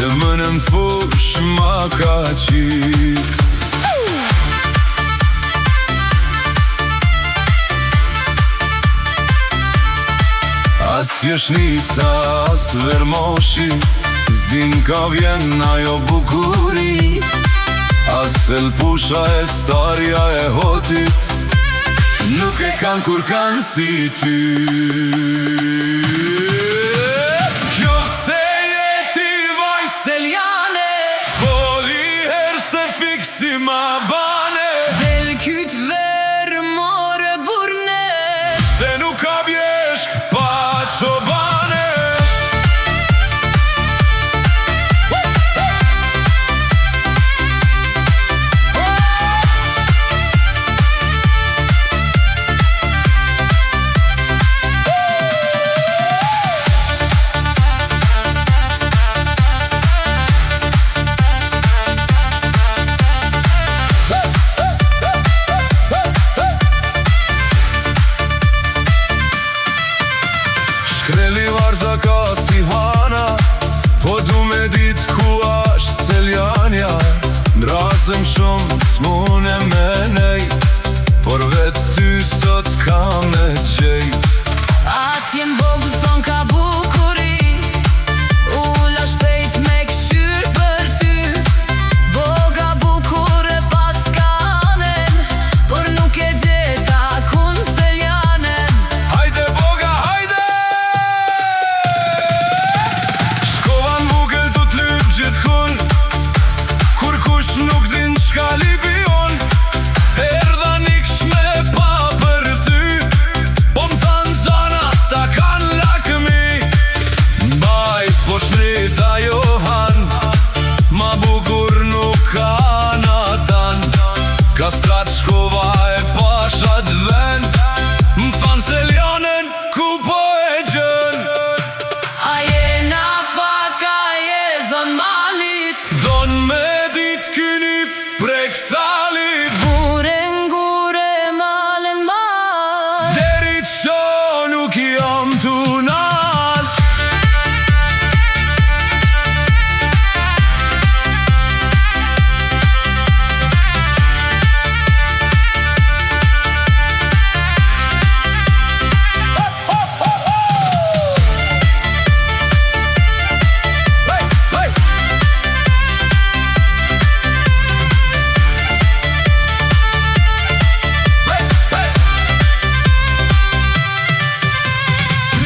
Të më në fush ma ka qit. As jeshnica, as vermoshi, s'din ka vjen ajo bukuri. As elpusha e starja e hotit, nuk e kan kur kan si ty. Kjo pse jeti vaj Seljane, foli her se fiksi ma bane. del kyt ver more burne, Se nuk ka bjeshk pa qobane. Shkreli varza ka si hana, po du me dit ku asht Seljanja. Ndrasëm shumë s'mune me nejt, por vet ty sot ka me gjejt. atje m'bog thon ka bukuri, ula shpejt me këshyr për ty. Boga bukure pas kanen, por nuk e gjeta kun Seljanen. Hajde boga, hajde! Shkova n'vugël du t'lyp gjithkun, kur kush nuk din qka libi on. Erdha niksh me pa për ty, po m'than zana ta kan lakmi. Mbaj s'po shnit ajo han, ma bukur nuk ka natan. Kastrat shkova e pashat ven, m'than Seljanen ku po e gjën. A je na faka, je zon malit, Don me dit kyni prek salit, bure ngure malen mal. deri qo nuk jam tunal.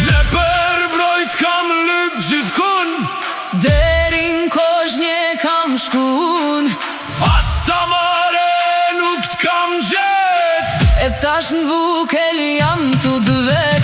Ne përbrojt kam lyp gjithkun, Deri n'kozhnje kam shkun, as ta mare nuk t'kam gjet. e tash n'vukel jam tu dvet.